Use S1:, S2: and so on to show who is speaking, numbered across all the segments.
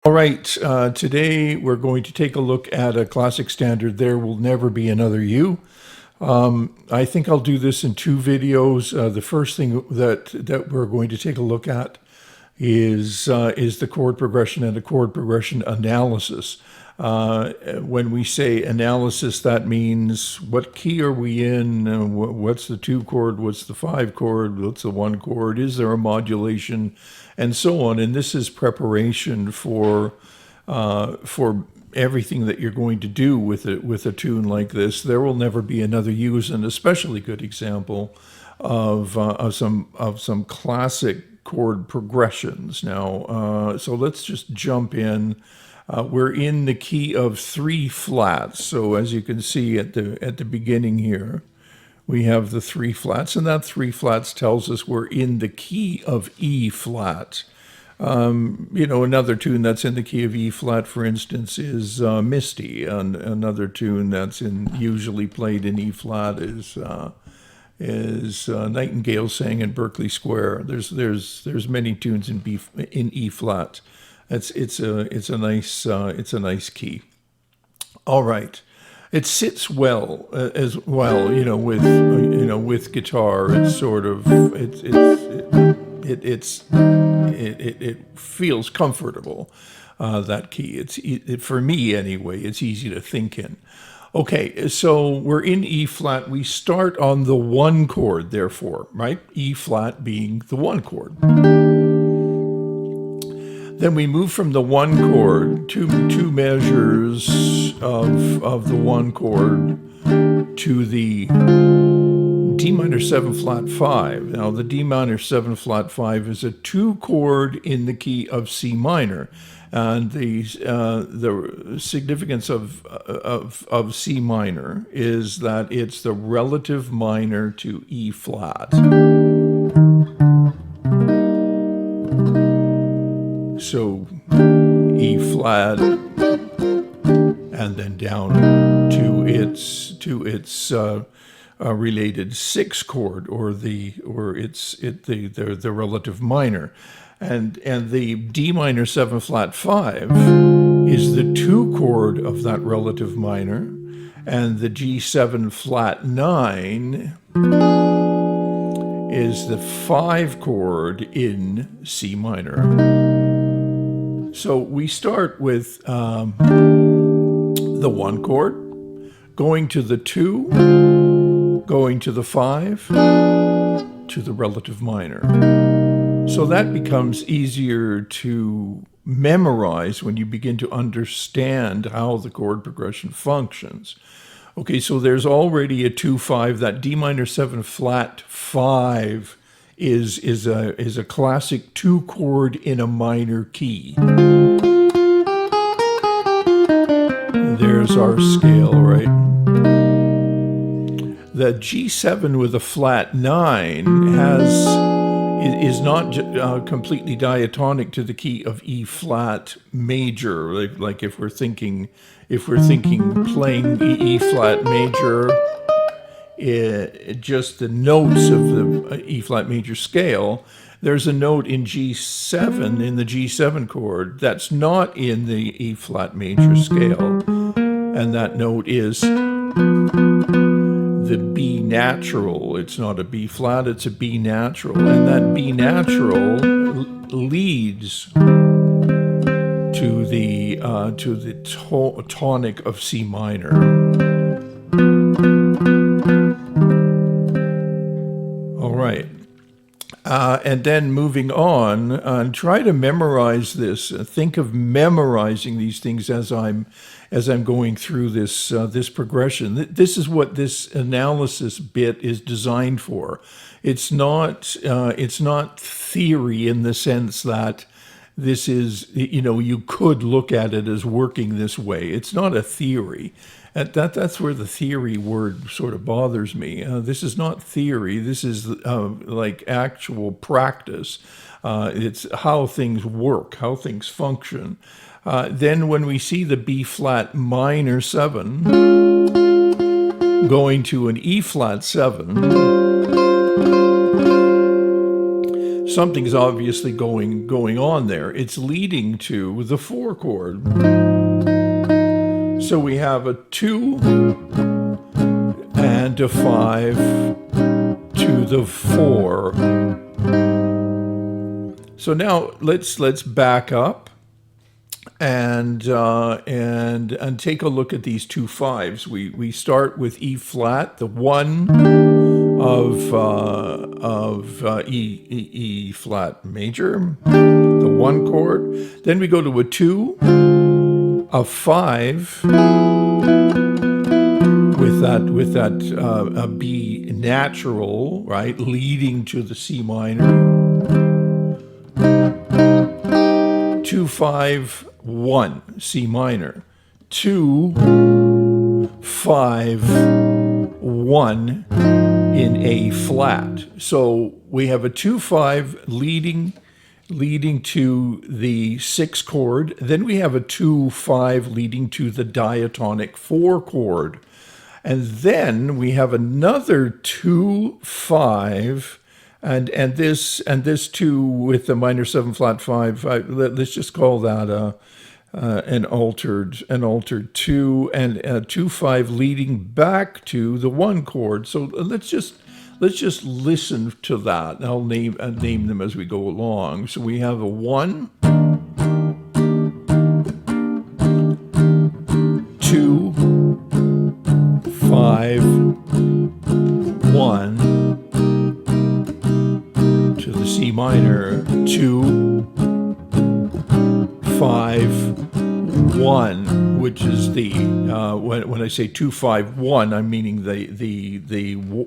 S1: All right, today we're going to take a look at a classic standard, There Will Never Be Another You. I think I'll do this in two videos. The first thing that we're going to take a look at is the chord progression and the chord progression analysis. When we say analysis, that means what key are we in? What's the 2 chord? What's the 5 chord? What's the 1 chord? Is there a modulation? And so on. And this is preparation for everything that you're going to do with a tune like this. There Will Never Be Another You is an especially good example of some classic chord progressions. Now, so let's just jump in. We're in the key of 3 flats. So as you can see at the beginning here, we have the 3 flats, and that 3 flats tells us we're in the key of E flat. Another tune that's in the key of E flat, for instance, is Misty. And another tune that's usually played in E flat is Nightingale Sang in Berkeley Square. There's many tunes in E flat. It's a nice key. All right. It sits well as well, with guitar. It's sort of it feels comfortable. That key. For me anyway. It's easy to think in. Okay, so we're in E flat. We start on the 1 chord, therefore, right? E flat being the 1 chord. Then we move from the 1 chord, two measures of the 1 chord, to the D minor 7 flat 5. Now the D minor 7 flat 5 is a 2 chord in the key of C minor, and the significance of C minor is that it's the relative minor to E flat. So E flat, and then down to its related 6 chord, or the relative minor, and the D minor 7 flat 5 is the 2 chord of that relative minor, and the G7 flat 9 is the 5 chord in C minor. So we start with the 1 chord, going to the 2, going to the 5, to the relative minor. So that becomes easier to memorize when you begin to understand how the chord progression functions. Okay, so there's already a 2-5. That D minor 7 flat 5 is a classic 2 chord in a minor key. There's our scale, right? The G7 with a flat 9 is not completely diatonic to the key of E flat major. Like if we're thinking playing E flat major, just the notes of the E flat major scale, there's a note in G7, in the G7 chord, that's not in the E flat major scale, and that note is the B natural. It's not a B flat, it's a B natural, and that B natural leads to the tonic of C minor. All right. And then moving on, try to memorize this. Think of memorizing these things as I'm going through this progression. This is what this analysis bit is designed for. It's not theory in the sense that this is, you could look at it as working this way. It's not a theory. That's where the theory word sort of bothers me. This is not theory. This is like actual practice. It's how things work, how things function. Then when we see the B flat minor 7 going to an E flat 7, something's obviously going on there. It's leading to the 4 chord. So we have a 2 and a 5 to the 4. So now let's back up and take a look at these 2 5s. We start with E flat, the 1 of E flat major, the 1 chord. Then we go to a 2, a 5 with that a B natural, right, leading to the C minor. 2 5 1 C minor, 2 5 1 in A flat. So we have a 2 5 leading to the 6 chord. Then we have a 2 5 leading to the diatonic 4 chord. And then we have another 2 5 and this 2 with the minor 7 flat 5. Let's just call that an altered 2 and 2 5 leading back to the 1 chord. So let's just listen to that. I'll name them as we go along. So we have a 1, 2, 5, 1 to the C minor, 2, 5, 1, which is the when I say 2 5 1, I'm meaning the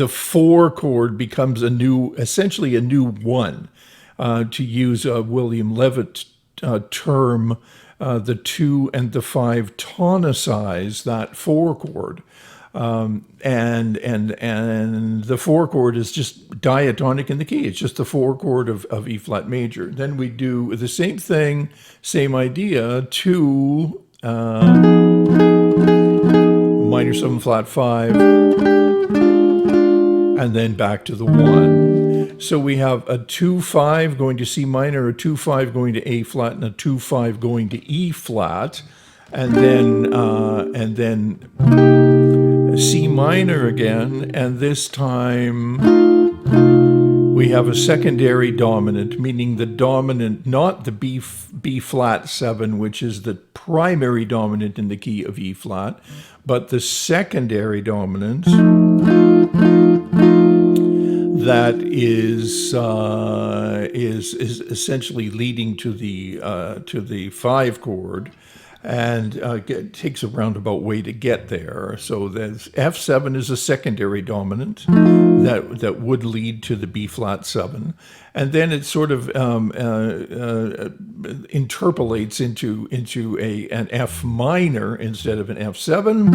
S1: 4 chord becomes essentially a new 1. To use a William Levitt term, the 2 and the 5 tonicize that 4 chord. And the 4 chord is just diatonic in the key. It's just the 4 chord of E flat major. Then we do the same thing, same idea, 2 minor 7 flat 5, and then back to the 1. So we have a 2 5 going to C minor, a 2 5 going to A flat, and a 2 5 going to E flat, and then C minor again, and this time we have a secondary dominant, meaning the dominant, not the B flat 7, which is the primary dominant in the key of E flat, but the secondary dominant that is essentially leading to the 5 chord. And it takes a roundabout way to get there. So there's F7 is a secondary dominant that would lead to the B flat 7, and then it sort of interpolates into an F minor instead of an F7,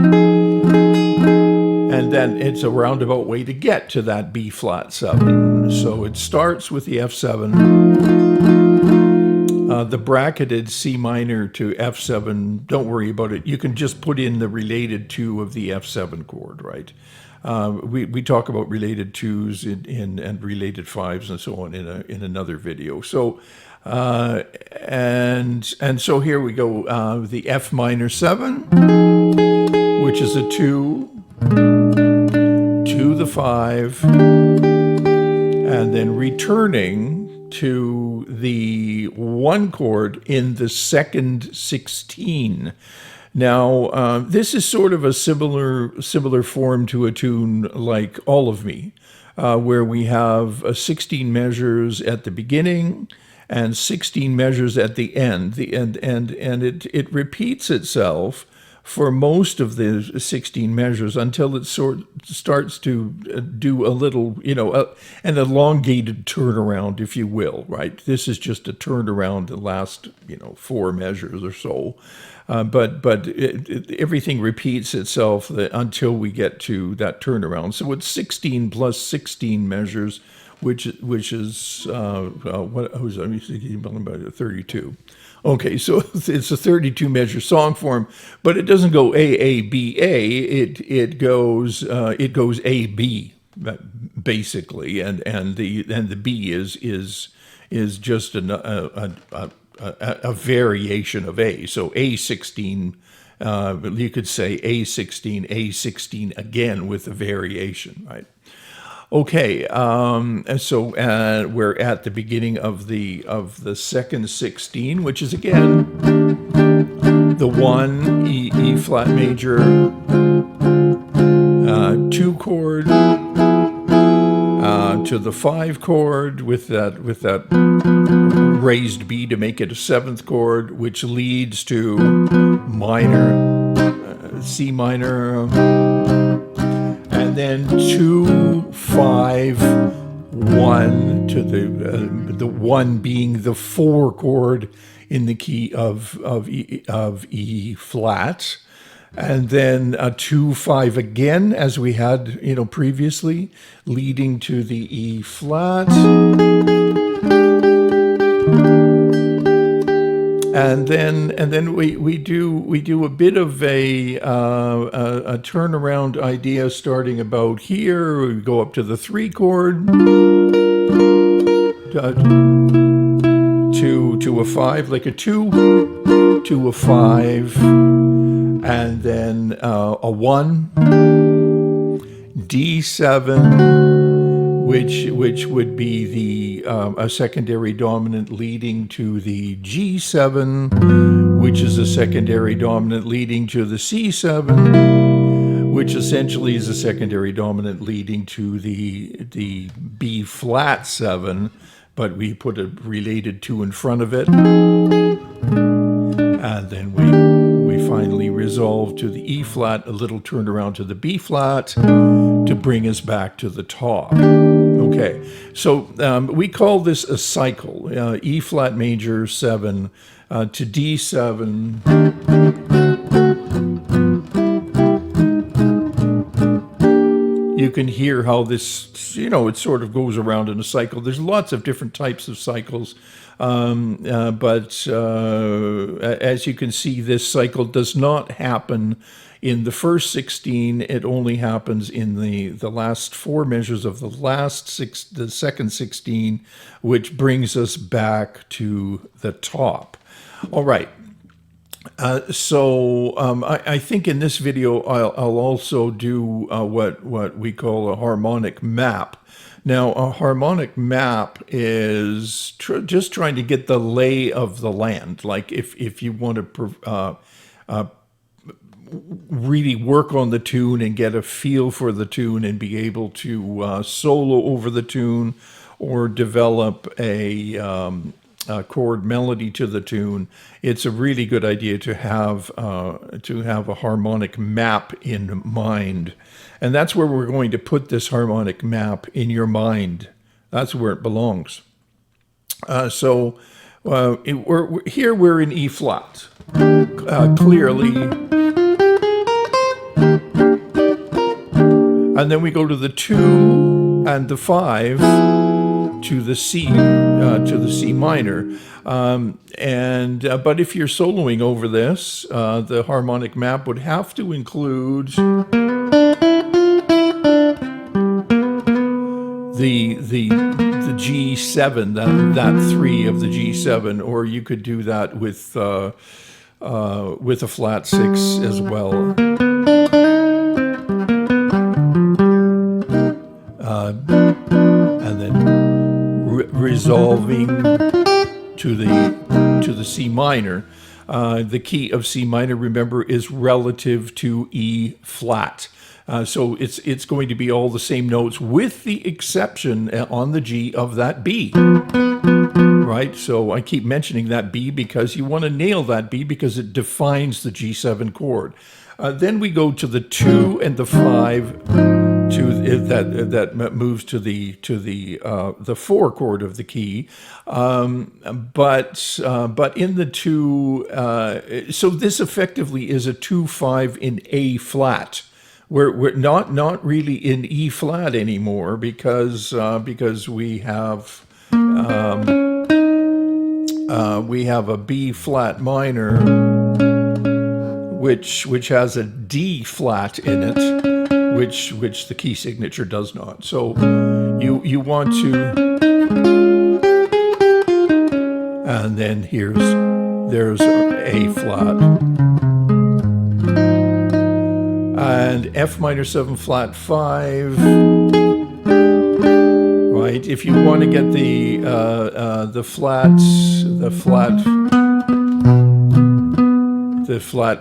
S1: and then it's a roundabout way to get to that B flat 7. So it starts with the F7. The bracketed C minor to F7, don't worry about it. You can just put in the related 2 of the F7 chord, right? We talk about related 2s and related 5s and so on in another video. So and so here we go. The F minor 7, which is a 2 to the 5, and then returning to the 1 chord in the second 16. Now, this is sort of a similar form to a tune like All of Me, where we have 16 measures at the beginning and 16 measures at the end. And it repeats itself for most of the 16 measures until it starts to do a little, an elongated turnaround, if you will, right? This is just a turnaround the last, 4 measures or so. But everything repeats itself until we get to that turnaround. So it's 16 plus 16 measures, which is what was I thinking about 32. Okay, so it's a 32 measure song form, but it doesn't go A A B A. It goes A B. basically, and the B is just a variation of A. So A16, you could say A16, A16 again with a variation, right? Okay, so we're at the beginning of the second 16, which is again the 1 E flat major 2 chord to the 5 chord with that raised B to make it a 7th chord, which leads to minor, C minor, and then 2, 5, 1 to the 1 being the 4 chord in the key of E flat, and then a 2, 5 again, as we had previously, leading to the E flat. And then we do a bit of a turnaround idea starting about here. We go up to the 3 chord, to a 5, like a 2, to a 5, and then a 1, D7, which would be the a secondary dominant leading to the G7, which is a secondary dominant leading to the C7, which essentially is a secondary dominant leading to the B flat 7, but we put a related 2 in front of it, and then we finally resolve to the E flat, a little turnaround to the B flat to bring us back to the top. Okay, so we call this a cycle, E flat major 7 to D7. You can hear how this, it sort of goes around in a cycle. There's lots of different types of cycles, but as you can see, this cycle does not happen in the first 16. It only happens in the last 4 measures of the second 16, which brings us back to the top. All right. So I think in this video I'll also do what we call a harmonic map. Now, a harmonic map is just trying to get the lay of the land. Like if you want to really work on the tune and get a feel for the tune and be able to solo over the tune or develop a chord melody to the tune, it's a really good idea to have a harmonic map in mind. And that's where we're going to put this harmonic map in your mind. That's where it belongs. So here we're in E flat, clearly. And then we go to the 2 and the 5 to the C minor. But if you're soloing over this, the harmonic map would have to include the G7, that 3 of the G7, or you could do that with a flat 6 as well. And then resolving to the C minor. The key of C minor, remember, is relative to E flat. So it's going to be all the same notes with the exception on the G of that B, right? So I keep mentioning that B because you want to nail that B because it defines the G7 chord. Then we go to the 2 and the 5 that moves to the 4 chord of the key. But in the 2, so this effectively is a 2-5 in A flat. We're not really in E flat anymore because we have a B flat minor which has a D flat in it, which the key signature does not. So you want to, and then there's A flat, and F minor 7 flat 5. Right. If you want to get the flat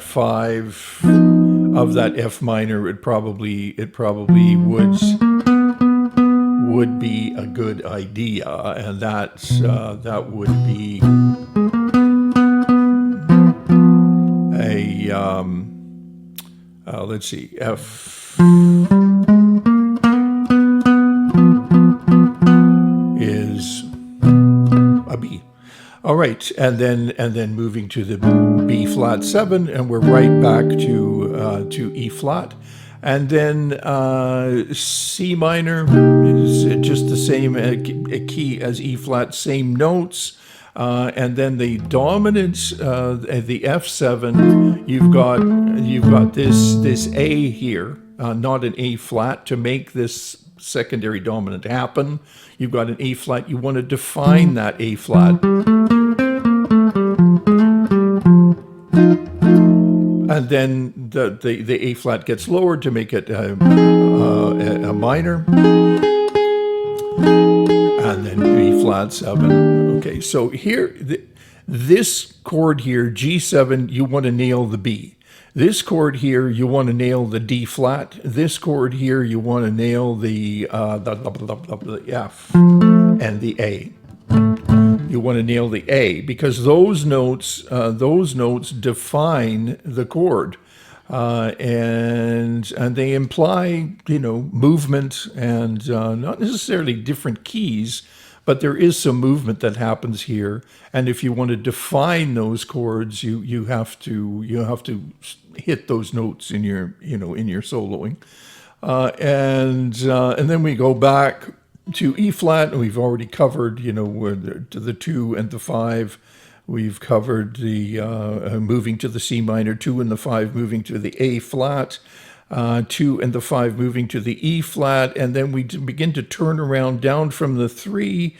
S1: 5 of that F minor, it probably would be a good idea, and that would be a let's see, F is a B. All right, and then moving to the B flat 7, and we're right back to E flat, and then C minor is just the same key as E flat, same notes, and then the dominance, the F7, you've got this A here, not an A flat, to make this secondary dominant happen. You've got an A flat. You want to define that A flat. And then the A flat gets lowered to make it a minor. And then B flat 7. Okay, so here, this chord here, G7, you want to nail the B. This chord here, you want to nail the D flat. This chord here, you want to nail the F and the A. You want to nail the A because those notes define the chord, and they imply, movement and not necessarily different keys, but there is some movement that happens here. And if you want to define those chords, you have to hit those notes in your soloing, and then we go back to E flat, and we've already covered, to the 2 and the 5. We've covered the moving to the C minor, 2 and the 5 moving to the A flat, 2 and the 5 moving to the E flat, and then we begin to turn around down from the 3,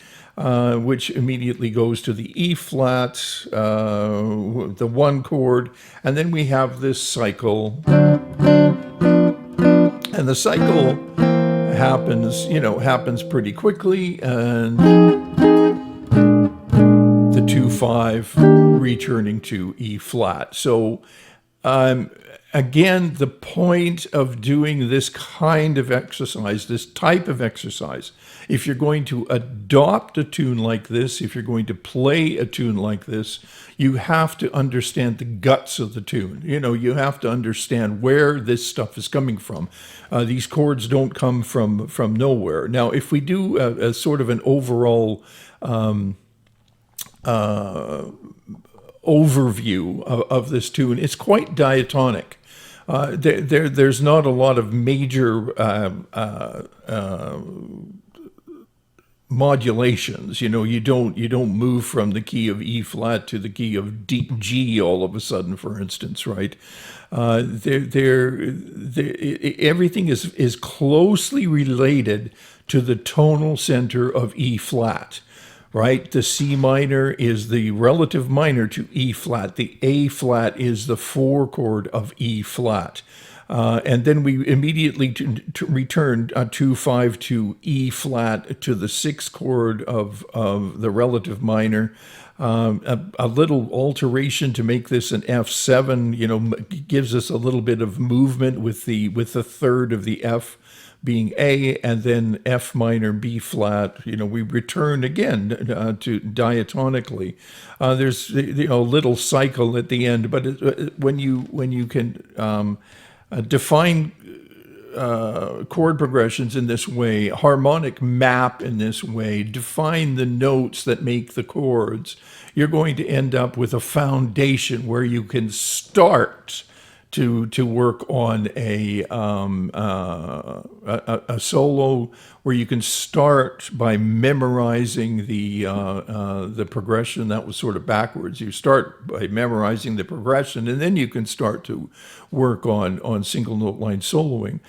S1: which immediately goes to the E flat, the 1 chord, and then we have this cycle, and the cycle happens pretty quickly, and the 2-5 returning to E flat. So again, the point of doing this kind of exercise, this type of exercise, if you're going to adopt a tune like this, if you're going to play a tune like this, you have to understand the guts of the tune. You have to understand where this stuff is coming from. These chords don't come from nowhere. Now, if we do a sort of an overall overview of this tune, it's quite diatonic. There's not a lot of major modulations. You don't move from the key of E flat to the key of G all of a sudden, for instance, right? Everything is closely related to the tonal center of E flat. Right? The C minor is the relative minor to E flat. The A flat is the 4 chord of E flat. And then we immediately return 2-5 to E flat, to the 6th chord of the relative minor. A little alteration to make this an F7, gives us a little bit of movement with the 3rd of the F being A, and then F minor, B flat. We return again to diatonically. There's a little cycle at the end, but when you can define chord progressions in this way, harmonic map in this way, define the notes that make the chords, you're going to end up with a foundation where you can start to work on a solo, where you can start by memorizing the progression. That was sort of backwards. You start by memorizing the progression, and then you can start to work on single note line soloing.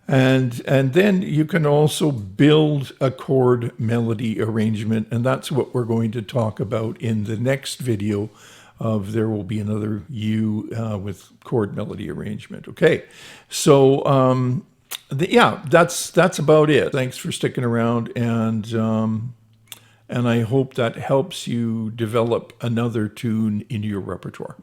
S1: And then you can also build a chord melody arrangement, and that's what we're going to talk about in the next video of There Will Be Another You with chord melody arrangement. Okay, so yeah, that's about it. Thanks for sticking around, and I hope that helps you develop another tune into your repertoire.